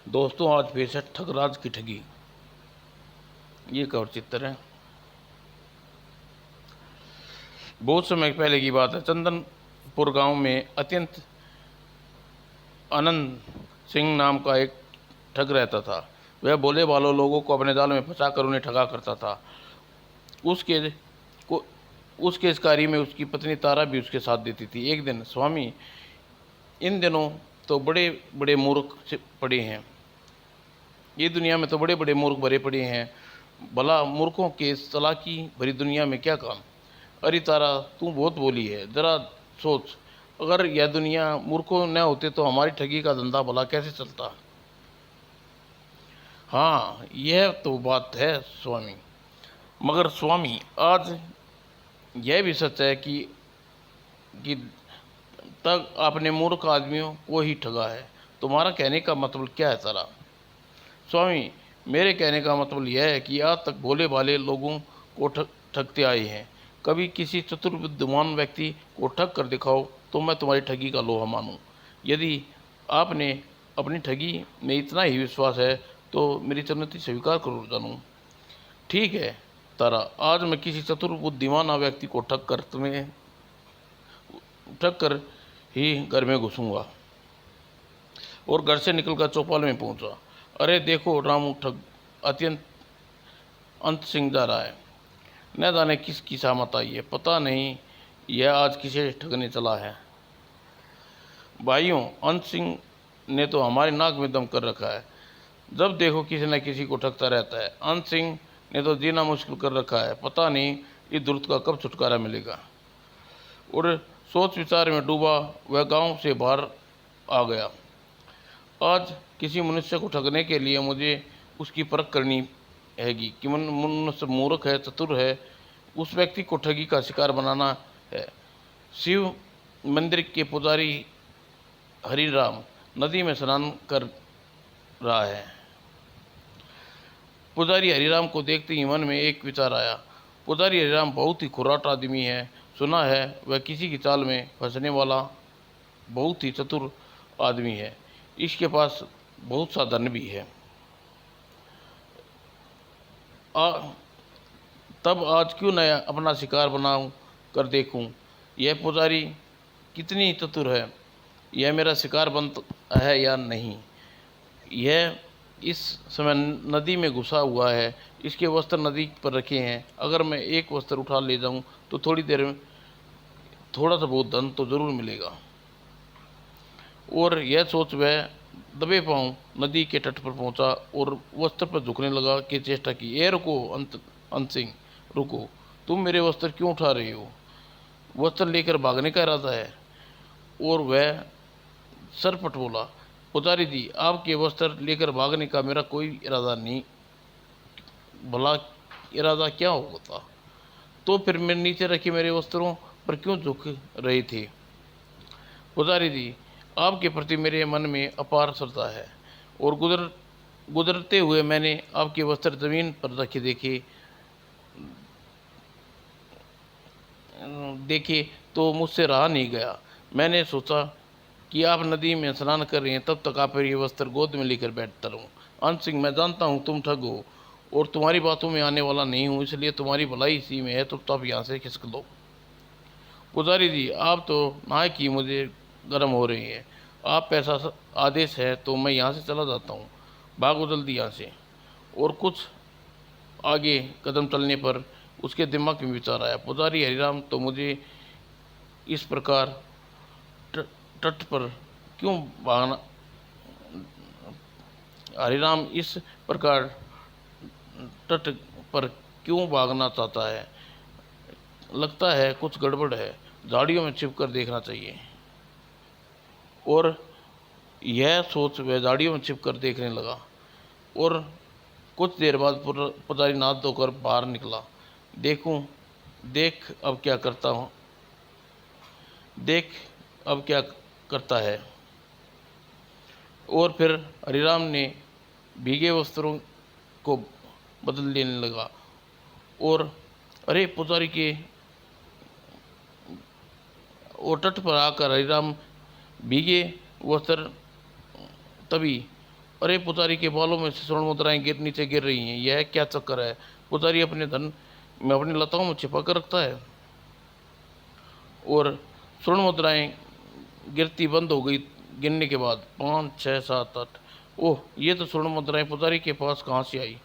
दोस्तों आज फिर से ठगराज की ठगी। ये कवर चित्र है। बहुत समय पहले की बात है। चंदनपुर गांव में अत्यंत आनंद सिंह नाम का एक ठग रहता था। वह भोले भालों लोगों को अपने जाल में फंसाकर उन्हें ठगा करता था। उसके को उसके इस कार्य में उसकी पत्नी तारा भी उसके साथ देती थी। एक दिन स्वामी, इन दिनों तो बड़े बड़े मूर्ख से पड़े हैं, ये दुनिया में तो बड़े बड़े मूर्ख भरे पड़े हैं, भला मूर्खों के चालाकी भरी दुनिया में क्या काम। अरे तारा, तू बहुत बोली है, जरा सोच, अगर यह दुनिया मूर्खों न होते तो हमारी ठगी का धंधा भला कैसे चलता। हाँ, यह तो बात है स्वामी। मगर स्वामी, आज यह भी सच है कि तक आपने मूर्ख आदमियों को ही ठगा है। तुम्हारा कहने का मतलब क्या है तारा? स्वामी, मेरे कहने का मतलब यह है कि आज तक भोले भाले लोगों को ठगते आए हैं। कभी किसी चतुर बुद्धिमान व्यक्ति को ठग कर दिखाओ तो मैं तुम्हारी ठगी का लोहा मानूं। यदि आपने अपनी ठगी में इतना ही विश्वास है तो मेरी चुनौती स्वीकार करो जानूं। ठीक है तारा, आज मैं किसी चतुर बुद्धिमान व्यक्ति को ठग कर ही घर में घुसूंगा। और घर से निकलकर चौपाल में पहुंचा। अरे देखो, रामू ठग अत्यंत अंत सिंह जा रहा है। न जाने किसकी सामत आई है, पता नहीं यह आज किसे ठगने चला है। भाइयों, अंत सिंह ने तो हमारी नाक में दम कर रखा है। जब देखो किसी न किसी को ठगता रहता है। अंत सिंह ने तो जीना मुश्किल कर रखा है। पता नहीं इस दुर्द का कब छुटकारा मिलेगा। और सोच विचार में डूबा वह गांव से बाहर आ गया। आज किसी मनुष्य को ठगने के लिए मुझे उसकी परख करनी हैगी कि मनुष्य मूर्ख है, चतुर है। उस व्यक्ति को ठगी का शिकार बनाना है। शिव मंदिर के पुजारी हरिराम नदी में स्नान कर रहा है। पुजारी हरिराम को देखते ही मन में एक विचार आया। पुजारी हरिराम बहुत ही खुराट आदमी है। सुना है वह किसी की चाल में फंसने वाला बहुत ही चतुर आदमी है। इसके पास बहुत सा धन भी है। तब आज क्यों न अपना शिकार बनाऊं कर देखूं, यह पुजारी कितनी चतुर है, यह मेरा शिकार बनता है या नहीं। यह इस समय नदी में घुसा हुआ है। इसके वस्त्र नदी पर रखे हैं। अगर मैं एक वस्त्र उठा ले जाऊं तो थोड़ी देर में थोड़ा सा बहुत धन तो जरूर मिलेगा। और यह सोच वह दबे पांव नदी के तट पर पहुंचा और वस्त्र पर झुकने लगा कि चेष्टा की। ए रुको अंत सिंह, रुको, तुम मेरे वस्त्र क्यों उठा रहे हो? वस्त्र लेकर भागने का इरादा है? और वह सरपट बोला, पुजारी जी, आपके वस्त्र लेकर भागने का मेरा कोई इरादा नहीं। भला इरादा क्या होता तो फिर मैं नीचे रखे मेरे वस्त्रों पर क्यों झुक रहे थे? पुजारी जी, आपके प्रति मेरे मन में अपार श्रद्धा है और गुजरते हुए मैंने आपके वस्त्र जमीन पर रखे देखे तो मुझसे रहा नहीं गया। मैंने सोचा कि आप नदी में स्नान कर रहे हैं, तब तक आप ये वस्त्र गोद में लेकर बैठता रहूं। अंत सिंह, मैं जानता हूं तुम ठग हो और तुम्हारी बातों में आने वाला नहीं हूं, इसलिए तुम्हारी भलाई इसी में है, तो आप यहाँ से खिसक दो। पुजारी जी, आप तो नायक ही मुझे गर्म हो रही है। आप ऐसा आदेश है तो मैं यहाँ से चला जाता हूँ। भागो जल्दी यहाँ से। और कुछ आगे कदम चलने पर उसके दिमाग में विचार आया, पुजारी हरिराम तो मुझे इस प्रकार तट पर क्यों भागना हरिराम इस प्रकार तट पर क्यों भागना चाहता है? लगता है कुछ गड़बड़ है। झाड़ियों में छिप कर देखना चाहिए। और यह सोच वह झाड़ियों में छिप कर देखने लगा। और कुछ देर बाद पुजारी नाथ धोकर बाहर निकला। देख अब क्या करता हूँ, देख अब क्या करता है। और फिर हरिराम ने भीगे वस्त्रों को बदल लेने लगा। और अरे पुजारी के तट पर आकर हरिराम भीगे वस्त्र तभी अरे पुजारी के बालों में से स्वर्ण मुद्राएं नीचे गिर रही हैं, यह क्या चक्कर है? पुजारी अपने धन में अपनी लताओं में छिपा कर रखता है और स्वर्ण मुद्राएं गिरती बंद हो गई। गिनने के बाद 5, 6, 7, 8। ओह, ये तो स्वर्ण मुद्राएं पुजारी के पास कहाँ से आई?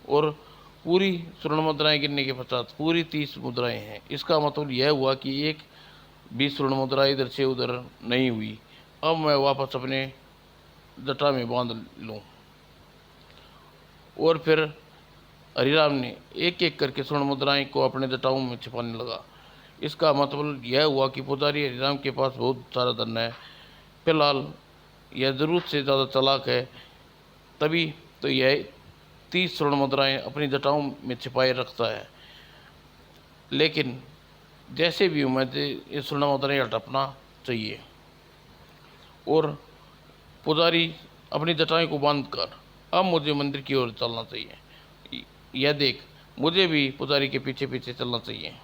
और पूरी स्वर्ण मुद्राएं गिनने के पश्चात पूरी 30 मुद्राएं हैं। इसका मतलब यह हुआ कि एक भी स्वर्ण मुद्रा इधर से उधर नहीं हुई। अब मैं वापस अपने जटा में बांध लूँ। और फिर हरिराम ने एक एक करके स्वर्ण मुद्राएं को अपने जटाओं में छिपाने लगा। इसका मतलब यह हुआ कि पुजारी हरिराम के पास बहुत सारा धन है। फिलहाल यह ज़रूरत से ज़्यादा चालाक है, तभी तो यह 30 स्वर्ण मुद्राएं अपनी जटाओं में छिपाए रखता है। लेकिन जैसे भी हूँ, मुझे ये स्वर्ण मुद्राएं हड़पना चाहिए। और पुजारी अपनी जटाओं को बांध कर अब मुझे मंदिर की ओर चलना चाहिए। यह देख, मुझे भी पुजारी के पीछे पीछे चलना चाहिए।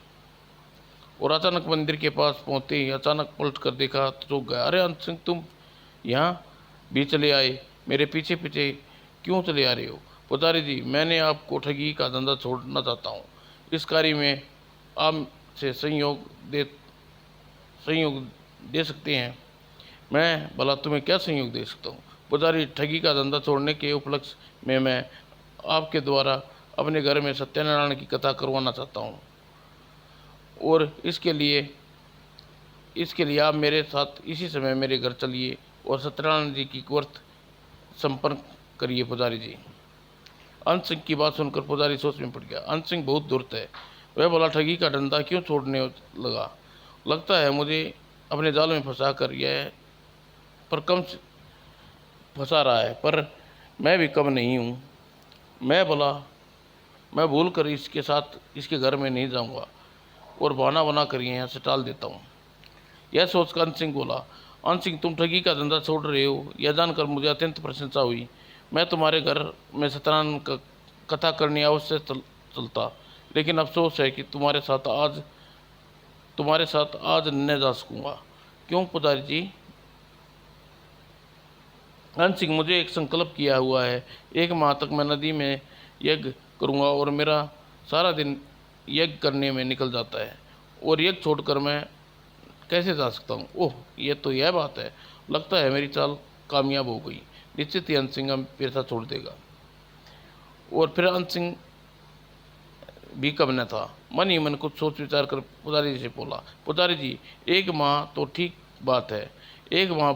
और अचानक मंदिर के पास पहुंचते ही अचानक पलट कर देखा तो चौंक गया। अरे अंत सिंह, तुम यहाँ भी चले आए? मेरे पीछे पीछे क्यों चले आ रहे हो? पुजारी जी, मैंने आपको ठगी का धंधा छोड़ना चाहता हूँ। इस कार्य में आप से सहयोग दे सकते हैं। मैं भला तुम्हें क्या सहयोग दे सकता हूँ? पुजारी, ठगी का धंधा छोड़ने के उपलक्ष्य में मैं आपके द्वारा अपने घर में सत्यनारायण की कथा करवाना चाहता हूँ। और इसके लिए आप मेरे साथ इसी समय मेरे घर चलिए और सत्यनारायण जी की व्रत संपन्न करिए। पुजारी जी। अंत सिंह की बात सुनकर पुजारी सोच में पड़ गया। अंत सिंह बहुत धूर्त है। वह भला ठगी का धंधा क्यों छोड़ने लगा? लगता है मुझे अपने जाल में फंसा कर यह पर कम फंसा रहा है, पर मैं भी कम नहीं हूँ। मैं भूल कर इसके साथ इसके घर में नहीं जाऊँगा और बहाना बना कर यहाँ से टाल देता हूँ। यह सोचकर अंत सिंह बोला, अंत सिंह, तुम ठगी का धंधा छोड़ रहे हो, यह जानकर मुझे अत्यंत प्रशंसा हुई। मैं तुम्हारे घर में सत्यनारायण का कथा करनी अवश्य चलता, लेकिन अफसोस है कि तुम्हारे साथ आज न जा सकूँगा। क्यों पुजारी जी? अंत सिंह, मुझे एक संकल्प किया हुआ है। 1 माह तक मैं नदी में यज्ञ करूँगा और मेरा सारा दिन यज्ञ करने में निकल जाता है, और यज्ञ छोड़कर मैं कैसे जा सकता हूँ? ओह, यह बात है। लगता है मेरी चाल कामयाब हो गई। निश्चित ही अंत सिंह हम पेशा छोड़ देगा। और फिर अंत सिंह भी कम न था। मन ही मन कुछ सोच विचार कर पुजारी जी से बोला, पुजारी जी, 1 माह तो ठीक बात है। 1 माह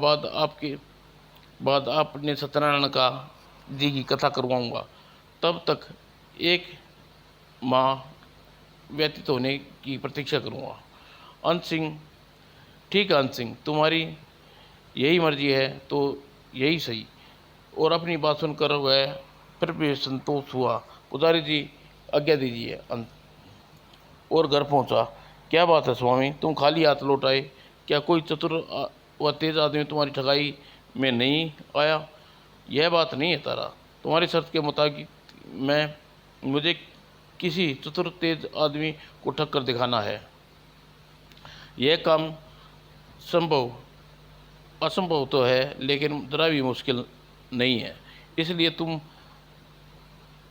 बाद आपने सत्यनारायण का जी की कथा करवाऊँगा। तब तक 1 माह व्यतीत होने की प्रतीक्षा करूँगा। अंत सिंह, ठीक है अंत सिंह, तुम्हारी यही मर्जी है तो यही सही। और अपनी बात सुनकर वह फिर भी संतोष हुआ। पुजारी जी, आज्ञा दीजिए। अंत और घर पहुंचा। क्या बात है स्वामी, तुम खाली हाथ लौट आए? क्या कोई चतुर व तेज आदमी तुम्हारी ठगाई में नहीं आया? यह बात नहीं है तारा। तुम्हारी शर्त के मुताबिक मुझे किसी चतुर तेज आदमी को ठग कर दिखाना है। यह काम असंभव तो है, लेकिन ज़रा भी मुश्किल नहीं है। इसलिए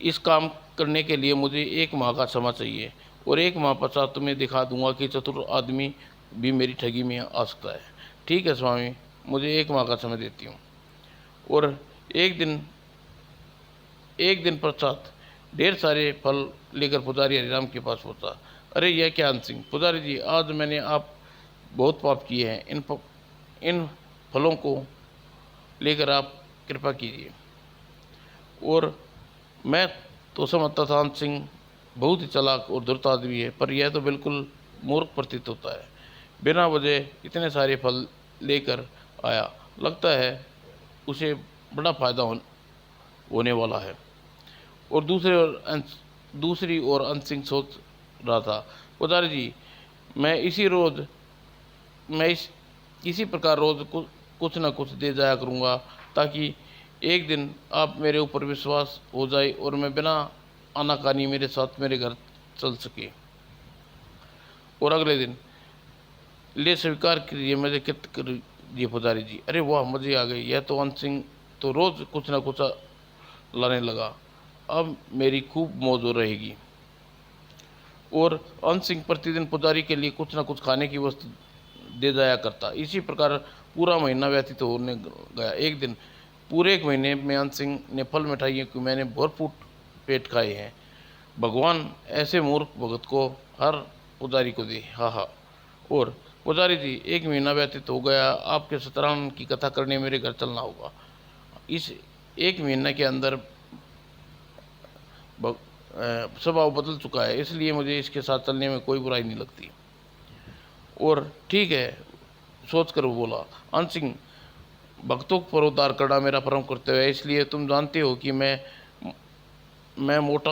इस काम करने के लिए मुझे 1 माह का समय चाहिए, और 1 माह पश्चात तुम्हें दिखा दूंगा कि चतुर आदमी भी मेरी ठगी में आ सकता है। ठीक है स्वामी, मुझे 1 माह का समय देती हूँ। और एक दिन पश्चात ढेर सारे फल लेकर पुजारी हरिराम के पास पहुँचा। अरे यह क्या अंत सिंह? पुजारी जी, आज मैंने आप बहुत पाप किए हैं। इन फलों को लेकर आप कृपा कीजिए। और मैं तो समझता था अंत सिंह बहुत ही चालाक और धूर्त आदमी है, पर यह तो बिल्कुल मूर्ख प्रतीत होता है। बिना वजह इतने सारे फल लेकर आया। लगता है उसे बड़ा फायदा होने वाला है। और दूसरी ओर अंत सिंह सोच रहा था, पुजारी जी, मैं इसी प्रकार रोज कुछ न कुछ दे जाया करूँगा, ताकि एक दिन आप मेरे ऊपर विश्वास हो जाए और मैं बिना आनाकानी मेरे साथ मेरे घर चल सके। और अगले दिन ले स्वीकार कीजिए, मुझे कृत कर दिए पुजारी जी। अरे वाह, मजे आ गई। यह तो अंत सिंह तो रोज़ कुछ ना कुछ लाने लगा। अब मेरी खूब मौज हो रहेगी। और अंत सिंह प्रतिदिन पुजारी के लिए कुछ न कुछ खाने की वस्तु दे जाया करता। इसी प्रकार पूरा महीना व्यतीत होने गया। एक दिन पूरे एक महीने में अंत सिंह ने फल मिठाइयों की मैंने भरपूर पेट खाए हैं। भगवान ऐसे मूर्ख भगत को हर पुजारी को दे, हा हा। और पुजारी जी, एक महीना व्यतीत हो गया, आपके सत्यनारायण की कथा करने मेरे घर चलना होगा। इस एक महीने के अंदर स्वभाव बदल चुका है, इसलिए मुझे इसके साथ चलने में कोई बुराई नहीं लगती। और ठीक है सोच कर वो बोला। अंत सिंह, भक्तों पर उद्धार करना मेरा परम कर्तव्य है, इसलिए तुम जानते हो कि मैं मोटा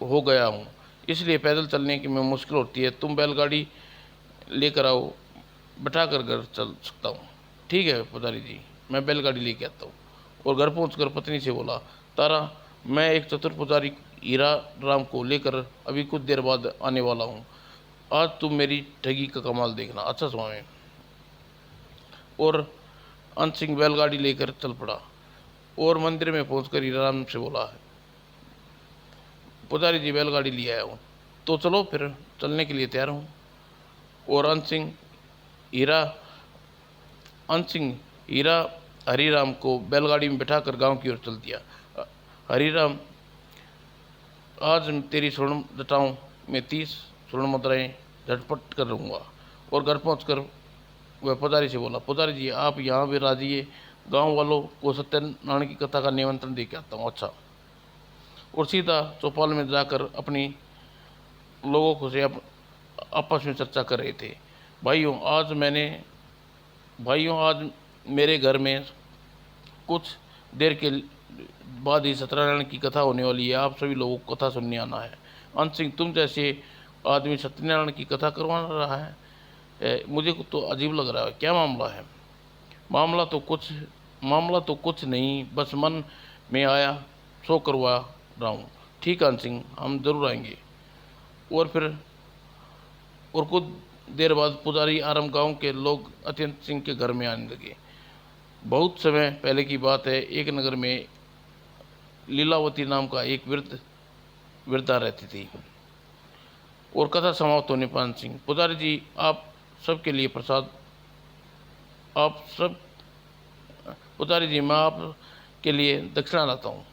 हो गया हूँ, इसलिए पैदल चलने की में मुश्किल होती है। तुम बैलगाड़ी लेकर आओ, बैठा कर घर चल सकता हूँ। ठीक है पुजारी जी, मैं बैलगाड़ी लेके आता हूँ। और घर पहुँचकर पत्नी से बोला, तारा, मैं एक चतुर पुजारी हीरा राम को लेकर अभी कुछ देर बाद आने वाला हूँ। आज तुम मेरी ठगी का कमाल देखना। अच्छा स्वामी। और अंत सिंह बैलगाड़ी लेकर चल पड़ा और मंदिर में पहुंचकर हीरा राम से बोला, पुजारी जी बैलगाड़ी ले आया हूँ, तो चलो फिर चलने के लिए तैयार हूँ। और अंत सिंह हीरा हरीराम को बैलगाड़ी में बैठाकर गांव की ओर चल दिया। हरीराम, आज तेरी स्वर्ण जटाओं में 30 स्वर्ण मुद्राएं झटपट कर रहूँगा। और घर पहुँचकर वह पुजारी से बोला, पुजारी जी आप यहाँ भी राजिए, गांव वालों को सत्यनारायण की कथा का निमंत्रण दे के आता हूँ। अच्छा। और सीधा चौपाल में जाकर अपनी लोगों को से आपस में चर्चा कर रहे थे। भाइयों आज मेरे घर में कुछ देर के बाद ही सत्यनारायण की कथा होने वाली है, आप सभी लोगों को कथा सुनने आना है। अंत सिंह, तुम जैसे आदमी सत्यनारायण की कथा करवा रहा है, मुझे तो अजीब लग रहा है, क्या मामला है? मामला तो कुछ नहीं, बस मन में आया सो करवा रहा हूँ। ठीक है अंत सिंह, हम जरूर आएंगे। और कुछ देर बाद पुजारी आराम गांव के लोग अत्यंत सिंह के घर में आने लगे। बहुत समय पहले की बात है, एक नगर में लीलावती नाम का एक वृद्धा रहती थी। और कथा समाप्त होने पर अंत सिंह, पुजारी जी आप सबके लिए प्रसाद, आप सब पुजारी जी मैं आपके लिए दक्षिणा लाता हूँ।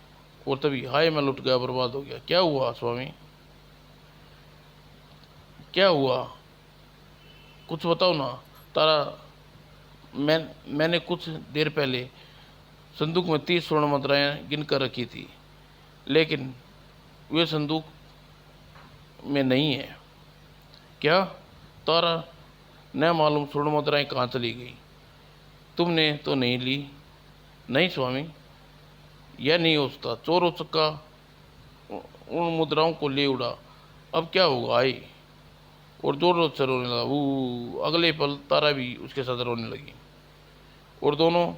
और तभी हाय मैं लुट गया, बर्बाद हो गया। क्या हुआ स्वामी, क्या हुआ, कुछ बताओ ना। तारा, मैंने कुछ देर पहले संदूक में 30 स्वर्ण मुद्राएं गिन कर रखी थी, लेकिन वे संदूक में नहीं है। क्या? तारा, न मालूम स्वर्ण मुद्राएं कहाँ चली गई, तुमने तो नहीं ली? नहीं स्वामी, यह नहीं हो सकता, चोर हो सका उन मुद्राओं को ले उड़ा। अब क्या होगा? आई और जोर से रोने लगा। वो अगले पल तारा भी उसके साथ रोने लगी और दोनों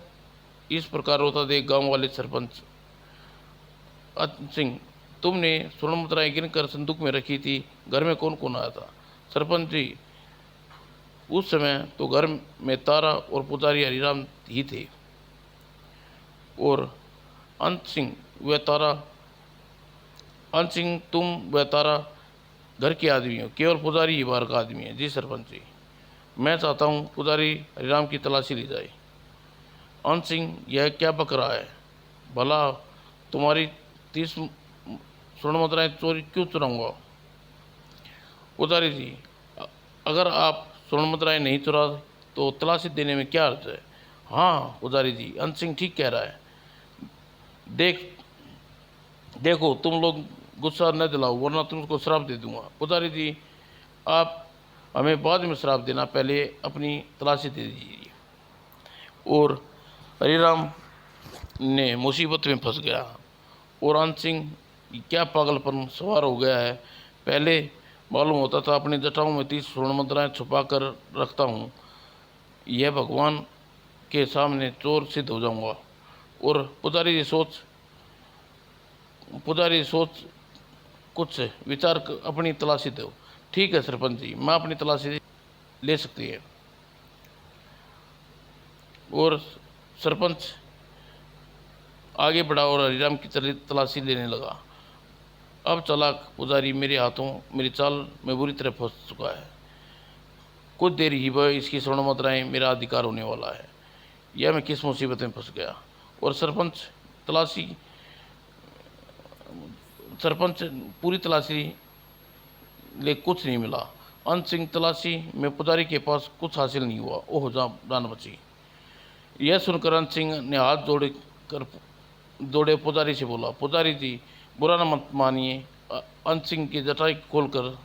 इस प्रकार रोता देख गांव वाले सरपंच, सिंह, तुमने स्वर्ण मुद्राएं गिन कर संदूक में रखी थी, घर में कौन कौन आया था? सरपंच जी, उस समय तो घर में तारा और पुजारी हरिराम ही थे। और अंत सिंह, तुम व तारा घर के आदमी हो, केवल पुजारी ही बाहर का आदमी है। जी सरपंच जी, मैं चाहता हूँ पुजारी हरिराम की तलाशी ली जाए। अंत सिंह, यह क्या बक रहा है? भला तुम्हारी 30 स्वर्ण मुद्राएं चोरी क्यों चुराऊंगा? पुजारी जी, अगर आप स्वर्ण मुद्राएं नहीं चुरा तो तलाशी देने में क्या अर्थ है? हाँ पुजारी जी, अंत सिंह ठीक कह रहा है। देखो तुम लोग गुस्सा न दिलाओ, वरना तुमको श्राप दे दूंगा। पुजारी जी, आप हमें बाद में श्राप देना, पहले अपनी तलाशी दे दीजिए। और हरिराम ने मुसीबत में फंस गया और अंत सिंह क्या पागलपन सवार हो गया है। पहले मालूम होता था अपनी जटाओं में 30 स्वर्ण मुद्राएं छुपा कर रखता हूँ, यह भगवान के सामने चोर सिद्ध हो जाऊंगा। और पुजारी सोच कुछ विचार अपनी तलाशी दो। ठीक है सरपंच जी, मैं अपनी तलाशी ले सकती है। और सरपंच आगे बढ़ा और हरिराम की तलाशी लेने लगा। अब चालाक पुजारी मेरे हाथों मेरी चाल में बुरी तरह फंस चुका है। कुछ देर ही वह इसकी स्वर्ण मुद्राएं मेरा अधिकार होने वाला है। यह मैं किस मुसीबत में फंस गया। और सरपंच पूरी तलाशी ले कुछ नहीं मिला। अंत सिंह तलाशी में पुजारी के पास कुछ हासिल नहीं हुआ। ओह जान बची। यह सुनकर अंत सिंह ने हाथ जोड़े पुजारी से बोला, पुजारी जी बुरा न मत मानिए, अंत सिंह की जटाई खोलकर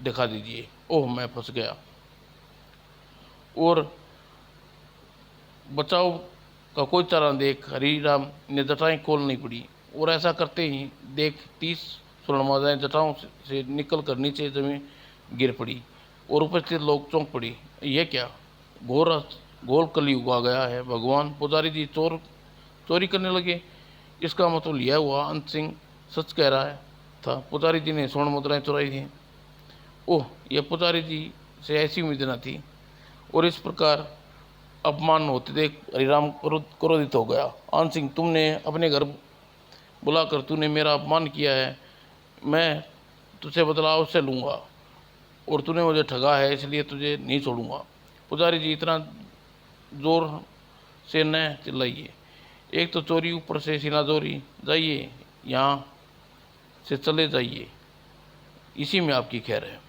दिखा दीजिए। ओह मैं फंस गया। और बचाव का कोई चारा देख हरिराम ने जटाएं खोलनी पड़ी और ऐसा करते ही देख 30 स्वर्णमालाएं जटाओं से निकल कर नीचे जमीन गिर पड़ी और उपस्थित लोग चौंक पड़ी। यह क्या घोर कलयुग आ गया है भगवान। पुजारी जी चोरी करने लगे। इसका मतलब यह हुआ अंत सिंह सच कह रहा था, पुजारी जी ने स्वर्ण मुद्राएं चुराई थी। ओह यह पुजारी जी से ऐसी उम्मीद न थी। और इस प्रकार अपमान होते देख हरिराम क्रोधित हो गया। आन सिंह तुमने अपने घर बुलाकर तूने मेरा अपमान किया है, मैं तुझसे बदला अवश्य लूँगा और तूने मुझे ठगा है इसलिए तुझे नहीं छोड़ूंगा। पुजारी जी इतना जोर से न चिल्लाइए, एक तो चोरी ऊपर से सीनाजोरी। जाइए यहाँ से चले जाइए, इसी में आपकी खैर है।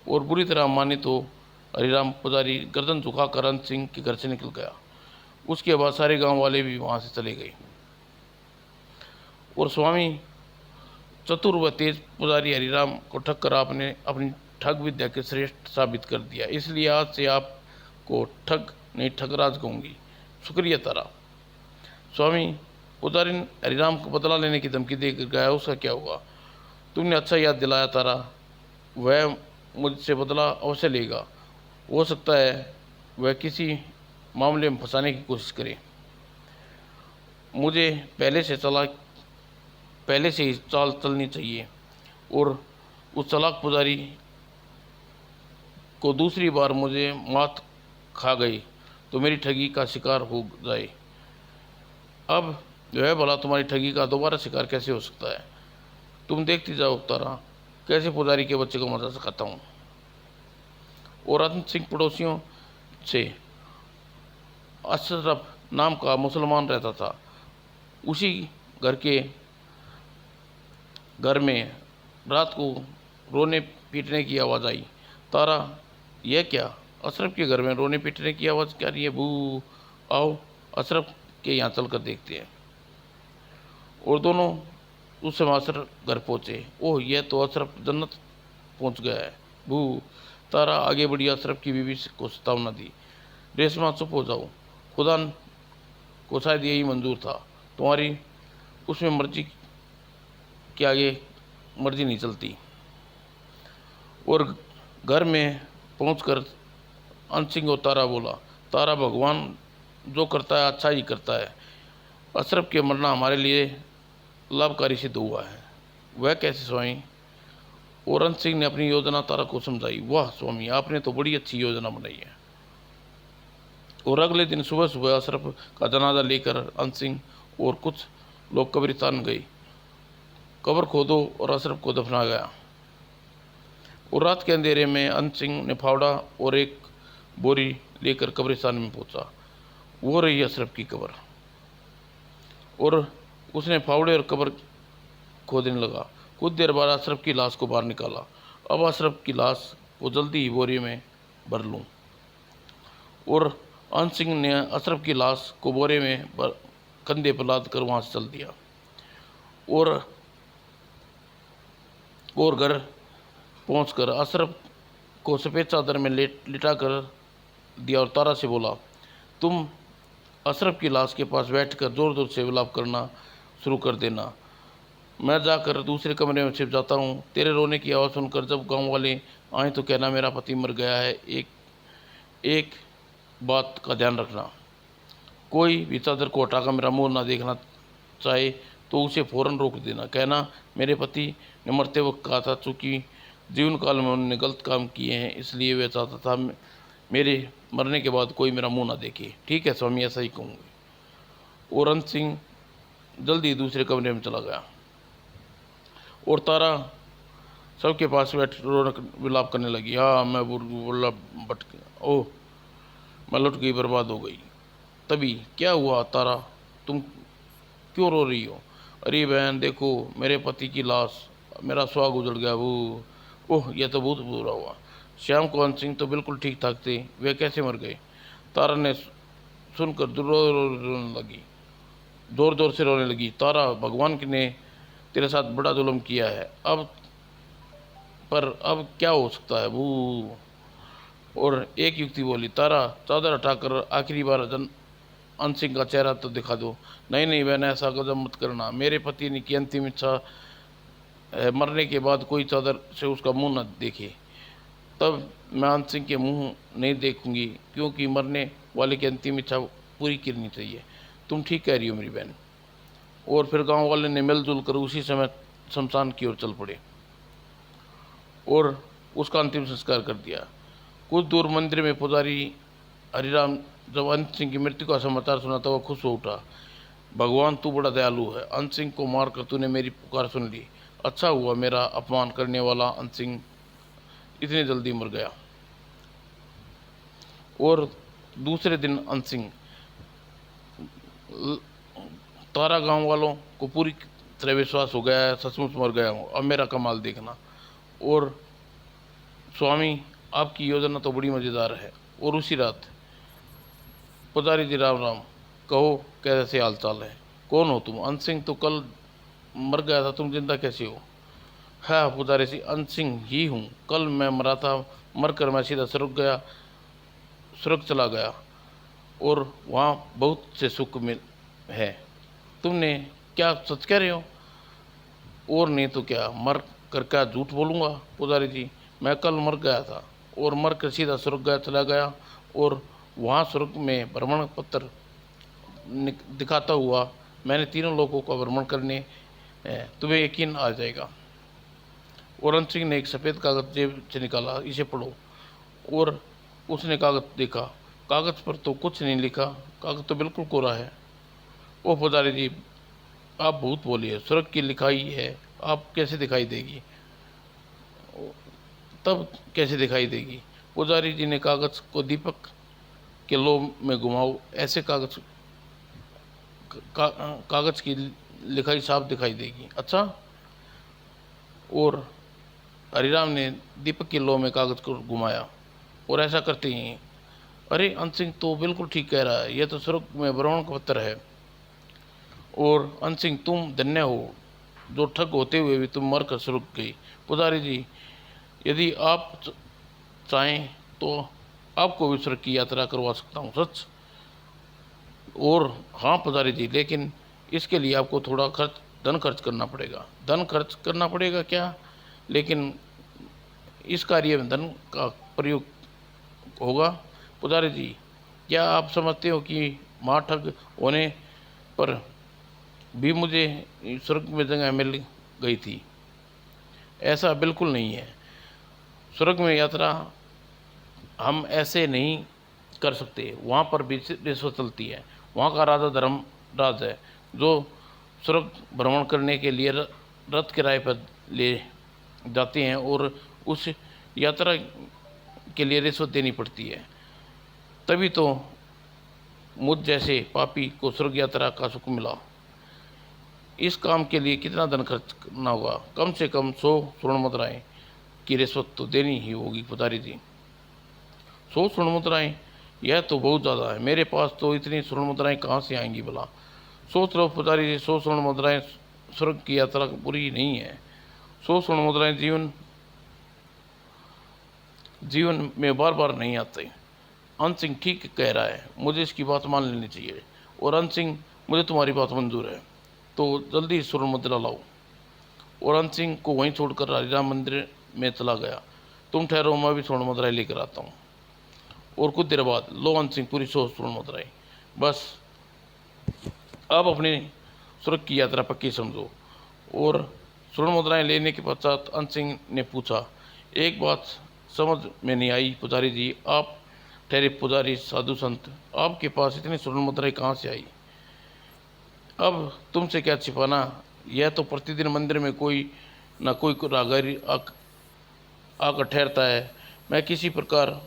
और बुरी तरह मानित हो हरिराम पुजारी गर्दन झुकाकर अंत सिंह के घर से निकल गया। उसके बाद सारे गांव वाले भी वहां से चले गए। और स्वामी चतुर व तेज पुजारी हरिराम को ठग कर आपने अपनी ठग विद्या के श्रेष्ठ साबित कर दिया, इसलिए आज से आपको ठग नहीं ठगराज कहूँगी। शुक्रिया तारा। स्वामी पुजारी हरिराम को बदला लेने की धमकी देकर गया, उसका क्या हुआ? तुमने अच्छा याद दिलाया तारा, वह मुझसे बदला अवश्य लेगा। हो सकता है वह किसी मामले में फंसाने की कोशिश करे। मुझे पहले से ही चाल चलनी चाहिए और उस चालाक पुजारी को दूसरी बार मुझे मात खा गई तो मेरी ठगी का शिकार हो जाए। अब वह भला तुम्हारी ठगी का दोबारा शिकार कैसे हो सकता है? तुम देखती जाओ तारा, कैसे पुजारी के बच्चे को मजा सिखाता हूँ। और अंत सिंह पड़ोसियों से अशरफ नाम का मुसलमान रहता था। उसी घर में रात को रोने पीटने की आवाज़ आई। तारा यह क्या? अशरफ के घर में रोने पीटने की आवाज़ क्या रही है? बू आओ अशरफ के यहाँ चल कर देखते हैं। और दोनों उस समासर घर पहुँचे। ओह यह तो अशरफ जन्नत पहुँच गया है। बू तारा आगे बढ़ी, अशरफ की बीवी को चेतावना दी, रेशमा चुप हो जाओ, खुदा को शायद यही मंजूर था, तुम्हारी उसमें मर्जी के आगे मर्जी नहीं चलती। और घर में पहुंचकर अंत सिंह और तारा बोला, तारा भगवान जो करता है अच्छा ही करता है। अशरफ के मरना हमारे लिए लाभकारी सिद्ध हुआ है। वह कैसे स्वामी? और अंत सिंह ने अपनी योजना तारा को समझाई। वाह स्वामी, आपने तो बड़ी अच्छी योजना बनाई है। और अगले दिन सुबह सुबह अशरफ का जनाजा लेकर अंत सिंह और कुछ लोग कब्रिस्तान गए। कब्र खोदो और अशरफ को दफना गया। और रात के अंधेरे में अंत सिंह ने फावड़ा और एक बोरी लेकर कब्रिस्तान में पहुंचा। वो रही अशरफ की कब्र। और उसने फावड़े और कब्र खोदने लगा। कुछ देर बाद अशरफ की लाश को बाहर निकाला। अब अशरफ की लाश को जल्दी ही बोरी में भर लूँ। और अंत सिंह ने अशरफ की लाश को बोरे में कंधे पर लाद कर वहाँ से चल दिया। और घर पहुंचकर अशरफ को सफ़ेद चादर में लिटा कर दिया और तारा से बोला, तुम अशरफ की लाश के पास बैठकर जोर जोर से विलाप करना शुरू कर देना। मैं जाकर दूसरे कमरे में छिप जाता हूँ। तेरे रोने की आवाज़ सुनकर जब गांव वाले आए तो कहना मेरा पति मर गया है। एक बात का ध्यान रखना, कोई भी चादर को हटाकर मेरा मुंह ना देखना चाहे तो उसे फ़ौरन रोक देना। कहना मेरे पति ने मरते वक्त कहा था, चूँकि जीवन काल में उन्होंने गलत काम किए हैं इसलिए वह चाहता था मेरे मरने के बाद कोई मेरा मुंह ना देखे। ठीक है स्वामी, ऐसा ही कहूँगी। और अंत सिंह जल्दी दूसरे कमरे में चला गया और तारा सबके पास बैठ रोनक विलाप करने लगी। हाँ मैं बोला बट ओह मैं लुट गई, बर्बाद हो गई। तभी क्या हुआ तारा, तुम क्यों रो रही हो? अरे बहन देखो मेरे पति की लाश, मेरा सुहाग उजड़ गया। वो ओह यह तो बहुत बुरा हुआ। श्याम कौन सिंह तो बिल्कुल ठीक ठाक थे, वे कैसे मर गए? तारा ने सुनकर रोने लगी, जोर जोर से रोने लगी। तारा भगवान ने तेरे साथ बड़ा जुल्म किया है, अब क्या हो सकता है वो? और एक युक्ति बोली, तारा चादर हटाकर आखिरी बार अंत सिंह का चेहरा तो दिखा दो। नहीं नहीं बहन, ऐसा कदम मत करना। मेरे पति ने की अंतिम इच्छा है, मरने के बाद कोई चादर से उसका मुंह न देखे। तब मैं अंत सिंह के मुंह नहीं देखूंगी, क्योंकि मरने वाले की अंतिम इच्छा पूरी करनी चाहिए। तुम ठीक कह रही हो मेरी बहन। और फिर गांव वाले ने मिलजुल कर उसी समय शमशान की ओर चल पड़े और उसका अंतिम संस्कार कर दिया। कुछ दूर मंदिर में पुजारी हरिराम जब अंत सिंह की मृत्यु का समाचार सुना तो वह खुश हो उठा। भगवान तू बड़ा दयालु है, अंत सिंह को मारकर तूने मेरी पुकार सुन ली। अच्छा हुआ मेरा अपमान करने वाला अंत सिंह इतनी जल्दी मर गया। और दूसरे दिन अंत सिंह, तारा गांव वालों को पूरी तरह विश्वास हो गया है, सचमुच मर गया हूँ, अब मेरा कमाल देखना। और स्वामी आपकी योजना तो बड़ी मज़ेदार है। और उसी रात, पुजारी जी राम राम, कहो कैसे हाल चाल है? कौन हो तुम? अंत सिंह तो कल मर गया था, तुम जिंदा कैसे हो? हाँ पुजारी जी, अंत सिंह ही हूँ। कल मैं मरा था, मरकर मैं सीधा स्वर्ग चला गया और वहाँ बहुत से सुख मिल है। तुमने क्या सच कह रहे हो? और नहीं तो क्या, मर कर क्या झूठ बोलूँगा पुजारी जी? मैं कल मर गया था और मर कर सीधा स्वर्ग चला गया और वहाँ स्वर्ग में भ्रमण पत्र दिखाता हुआ मैंने तीनों लोगों का भ्रमण करने, तुम्हें यकीन आ जाएगा। और अंत सिंह ने एक सफ़ेद कागज़ जेब से निकाला, इसे पढ़ो। और उसने कागज़ देखा, कागज़ पर तो कुछ नहीं लिखा, कागज़ तो बिल्कुल कोरा है। ओ पुजारी जी, आप भूत बोलिए, स्वर्ग की लिखाई है, आप कैसे दिखाई देगी? तब कैसे दिखाई देगी? पुजारी जी ने कागज़ को दीपक के लो में घुमाओ, ऐसे कागज़ की लिखाई साफ दिखाई देगी। अच्छा। और हरिराम ने दीपक की लो में कागज़ को घुमाया और ऐसा करते ही, अरे अंत सिंह तो बिल्कुल ठीक कह रहा है, यह तो स्वर्ग में भ्रमण का पत्र है। और अंत सिंह तुम धन्य हो, जो ठग होते हुए भी तुम मर कर स्वर्ग गई। पुजारी जी, यदि आप चाहें तो आपको भी स्वर्ग की यात्रा करवा सकता हूँ, सच। और हाँ पुजारी जी, लेकिन इसके लिए आपको थोड़ा धन खर्च करना पड़ेगा। धन खर्च करना पड़ेगा क्या? लेकिन इस कार्य में धन का प्रयोग होगा। पुजारी जी, क्या आप समझते हो कि माँ ठग होने पर भी मुझे स्वर्ग में जगह मिल गई थी? ऐसा बिल्कुल नहीं है। स्वर्ग में यात्रा हम ऐसे नहीं कर सकते, वहाँ पर भी रिश्वत चलती है। वहाँ का राजा धर्मराज है, जो स्वर्ग भ्रमण करने के लिए रथ किराए पर ले जाते हैं और उस यात्रा के लिए रिश्वत देनी पड़ती है। तभी तो मुझ जैसे पापी को स्वर्ग यात्रा का सुख मिला। इस काम के लिए कितना धन खर्च करना होगा? कम से कम 100 स्वर्ण मुद्राएं की रिश्वत तो देनी ही होगी पुजारी जी। 100 स्वर्ण मुद्राएं, यह तो बहुत ज़्यादा है। मेरे पास तो इतनी स्वर्ण मुद्राएं कहाँ से आएंगी भला? सोच लो पुजारी जी, 100 स्वर्ण मुद्राएं स्वर्ग की यात्रा पूरी नहीं है। 100 स्वर्ण मुद्राएं जीवन में बार बार नहीं आते। अंत सिंह ठीक कह रहा है, मुझे इसकी बात मान लेनी चाहिए। और अंत सिंह, मुझे तुम्हारी बात मंजूर है, तो जल्दी स्वर्ण मुद्रा लाओ। और अंत सिंह को वहीं छोड़कर हरिराम मंदिर में चला गया। तुम ठहरो, मैं भी स्वर्ण मुद्राएं लेकर आता हूँ। और कुछ देर बाद, लो अंत सिंह, पूरी 100 स्वर्ण मुद्राएं, बस अब अपनी स्वर्ग की यात्रा पक्की समझो। और स्वर्ण मुद्राएं लेने के पश्चात अंत सिंह ने पूछा, एक बात समझ में नहीं आई पुजारी जी, आप ठहरे पुजारी साधु संत, आपके पास इतनी स्वर्ण मुद्राएं कहाँ से आई? अब तुमसे क्या छिपाना, यह तो प्रतिदिन मंदिर में कोई न कोई राहगीर आकर ठहरता है। मैं किसी प्रकार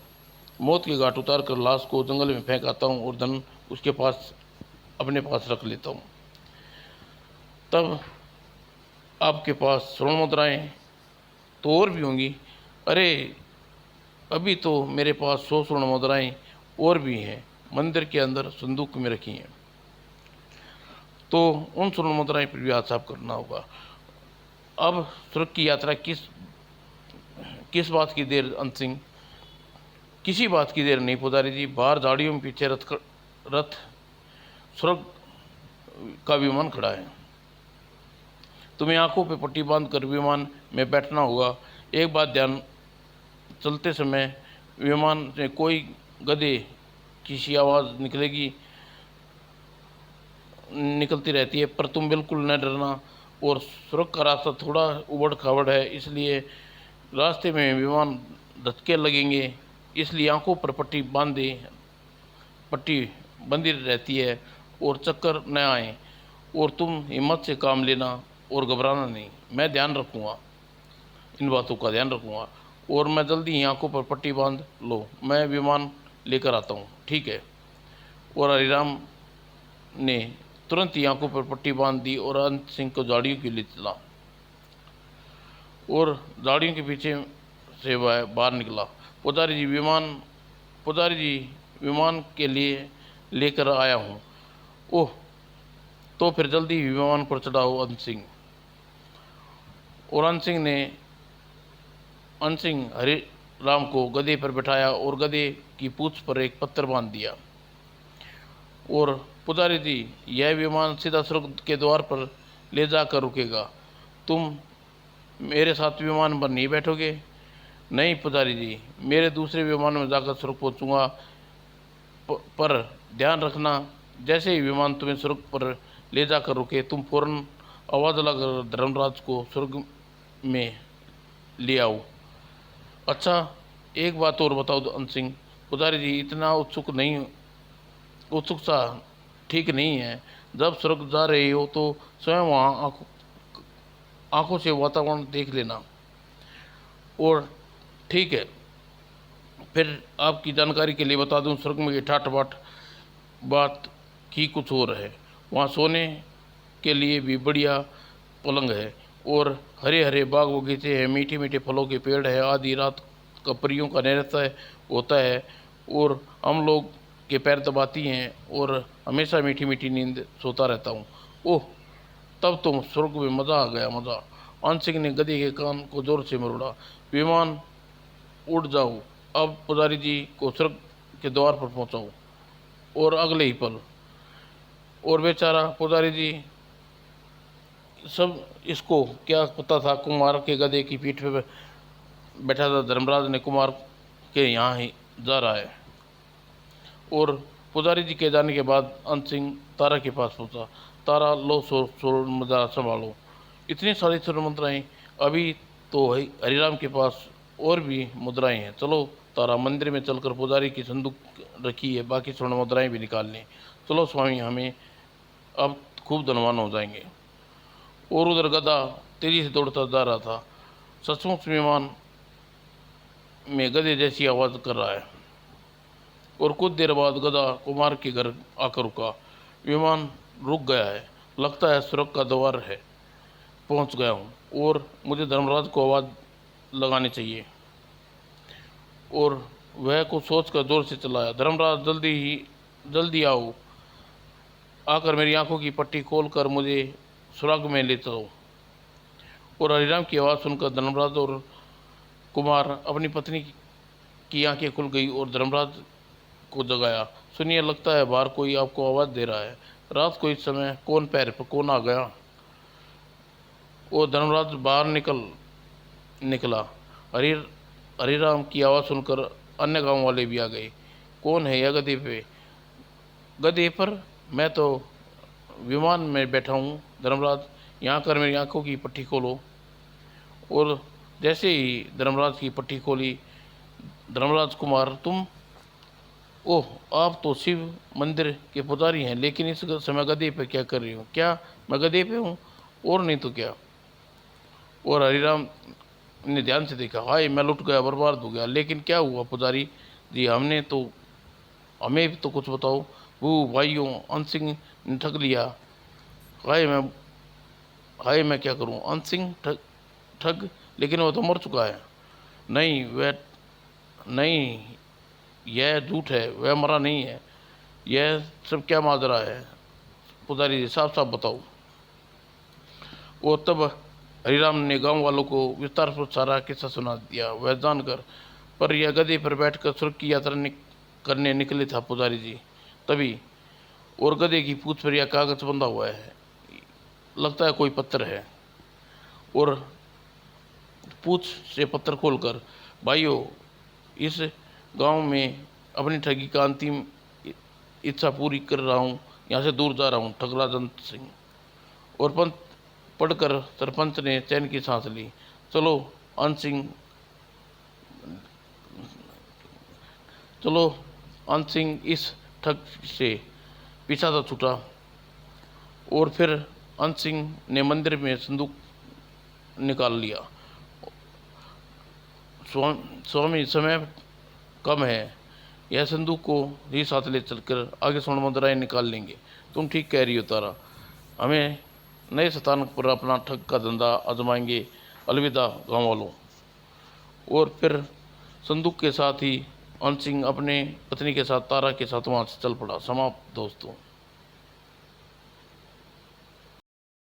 मौत के घाट उतार कर लाश को जंगल में फेंक आता हूँ और धन उसके पास अपने पास रख लेता हूँ। तब आपके पास स्वर्ण मुद्राएं तो और भी होंगी। अरे अभी तो मेरे पास 100 स्वर्ण मुद्राएं और भी हैं, मंदिर के अंदर संदूक में रखी हैं, तो उन स्वर्ण मुद्राएं पर भी हाथ साफ करना होगा। अब स्वर्ग की यात्रा किस किस बात की देर अंत सिंह? किसी बात की देर नहीं पुजारी जी, बाहर झाड़ियों में पीछे रथ स्वर्ग का विमान खड़ा है। तुम्हें आंखों पे पट्टी बांध कर विमान में बैठना होगा। एक बात ध्यान, चलते समय विमान से कोई गधे की सी आवाज़ निकलती रहती है, पर तुम बिल्कुल न डरना। और स्वर्ग का रास्ता थोड़ा उबड़ खाबड़ है, इसलिए रास्ते में विमान धक्के लगेंगे, इसलिए आंखों पर पट्टी बंधी रहती है और चक्कर न आए। और तुम हिम्मत से काम लेना और घबराना नहीं, मैं ध्यान रखूँगा, इन बातों का ध्यान रखूँगा। और मैं जल्दी ही आंखों पर पट्टी बांध लो, मैं विमान लेकर आता हूँ, ठीक है? और हरिराम ने तुरंत ही आंखों पर पट्टी बांध दी और अंत सिंह को झाड़ियों के लिए चला और झाड़ियों के पीछे से वह बाहर निकला। पुजारी जी विमान के लिए लेकर आया हूँ। ओह, तो फिर जल्दी ही विमान पर चढ़ाओ अंत सिंह। और अंत सिंह हरि राम को गधे पर बिठाया और गधे की पूंछ पर एक पत्थर बांध दिया। और पुजारी जी, यह विमान सीधा स्वर्ग के द्वार पर ले जाकर रुकेगा, तुम मेरे साथ विमान पर नहीं बैठोगे? नहीं पुजारी जी, मेरे दूसरे विमान में जाकर स्वर्ग पहुंचूंगा, पर ध्यान रखना, जैसे ही विमान तुम्हें स्वर्ग पर ले जाकर रुके, तुम फौरन आवाज़ लगाकर धर्मराज को स्वर्ग में ले आओ। अच्छा, एक बात और बताओ अंत सिंह। पुजारी जी, इतना उत्सुकता ठीक नहीं है। जब स्वर्ग जा रहे हो तो स्वयं वहाँ आंखों से वातावरण देख लेना। और ठीक है, फिर आपकी जानकारी के लिए बता दूं, स्वर्ग में ये ठाट बाट बात की कुछ और है। वहाँ सोने के लिए भी बढ़िया पलंग है और हरे हरे बाग बगीचे हैं, मीठे मीठे फलों के पेड़ है, आधी रात का परियों का नृत्य होता है और हम लोग के पैर दबाती हैं और हमेशा मीठी मीठी नींद सोता रहता हूँ। ओह, तब तो स्वर्ग में मज़ा आ गया, मज़ा। अंत सिंह ने गधे के कान को जोर से मरोड़ा। विमान उड़ जाओ, अब पुजारी जी को स्वर्ग के द्वार पर पहुंचाओ। और अगले ही पल, और बेचारा पुजारी जी, सब इसको क्या पता था, कुमार के गधे की पीठ पे बैठा था धर्मराज ने कुमार के यहाँ ही जा रहा है। और पुजारी जी के जाने के बाद अंत सिंह तारा के पास पहुंचा। तारा, लो स्वर्ण मुद्रा संभालो। इतनी सारी स्वर्ण मुद्राएं, अभी तो हरिराम के पास और भी मुद्राएं हैं। चलो तारा, मंदिर में चलकर पुजारी की संदूक रखी है, बाकी स्वर्ण मुद्राएं भी निकाल लें। चलो स्वामी, हमें अब खूब धनवान हो जाएंगे। और उधर गधा तेजी से दौड़ता जा रहा था। सचमुच विमान में गधे जैसी आवाज़ कर रहा है। और कुछ देर बाद गधा कुमार के घर आकर रुका। विमान रुक गया है, लगता है स्वर्ग का द्वार है पहुंच गया हूँ और मुझे धर्मराज को आवाज़ लगानी चाहिए। और वह कुछ सोचकर जोर से चिल्लाया, धर्मराज जल्दी आओ, आकर मेरी आंखों की पट्टी खोलकर मुझे सुराग में ले चलो। और हरिराम की आवाज़ सुनकर धर्मराज और कुमार अपनी पत्नी की आंखें खुल गई और धर्मराज को जगाया। सुनिए, लगता है बाहर कोई आपको आवाज़ दे रहा है। रात को इस समय कौन पैर पर कौन आ गया? और धर्मराज बाहर निकला। हरिराम की आवाज़ सुनकर अन्य गांव वाले भी आ गए। कौन है यह गधे पर? मैं तो विमान में बैठा हूँ धर्मराज, यहाँ कर मेरी आंखों की पट्टी खोलो। और जैसे ही धर्मराज की पट्टी खोली, धर्मराज कुमार, तुम ओह, आप तो शिव मंदिर के पुजारी हैं, लेकिन इस समय गधे पे क्या कर रही हो? क्या मैं गधे पे हूँ? और नहीं तो क्या। और हरिराम ने ध्यान से देखा। हाय, मैं लुट गया, बर्बाद हो गया। लेकिन क्या हुआ पुजारी जी? हमें भी तो कुछ बताओ। वो भाइयों, अंत सिंह ने ठग लिया। हाय मैं हाय मैं क्या करूं? अंत सिंह ठग ठग लेकिन वो तो मर चुका है। नहीं, वह नहीं, यह झूठ है, वह मरा नहीं है। यह सब क्या माजरा है? पुजारी जी, साफ साफ बताओ। और तब हरिराम ने गांव वालों को विस्तार से सारा किस्सा सुना दिया। वह जानकर पर यह गधे पर बैठकर स्वर्ग की यात्रा करने निकले था पुजारी जी। तभी और गधे की पूंछ पर यह कागज बंधा हुआ है। लगता है कोई पत्थर है। और पूंछ से पत्थर खोलकर, भाइयों, इस गांव में अपनी ठगी का अंतिम इच्छा पूरी कर रहा हूँ। यहाँ से दूर जा रहा हूँ, ठगराजन सिंह। और पंत पढ़कर सरपंच ने चैन की सांस ली। चलो अन सिंह चलो अन सिंह इस ठग से पीछा था छूटा। और फिर अन सिंह ने मंदिर में संदूक निकाल लिया। स्वामी, समय कम है, यह संदूक को ही साथ ले चलकर आगे स्वर्ण मुद्राएं निकाल लेंगे। तुम ठीक कह रही हो तारा। हमें नए स्थान पर अपना ठग का धंधा आजमाएंगे। अलविदा गांव वालों। और फिर संदूक के साथ ही अन सिंह अपने पत्नी के साथ तारा के साथ वहां से चल पड़ा। समाप्त दोस्तों।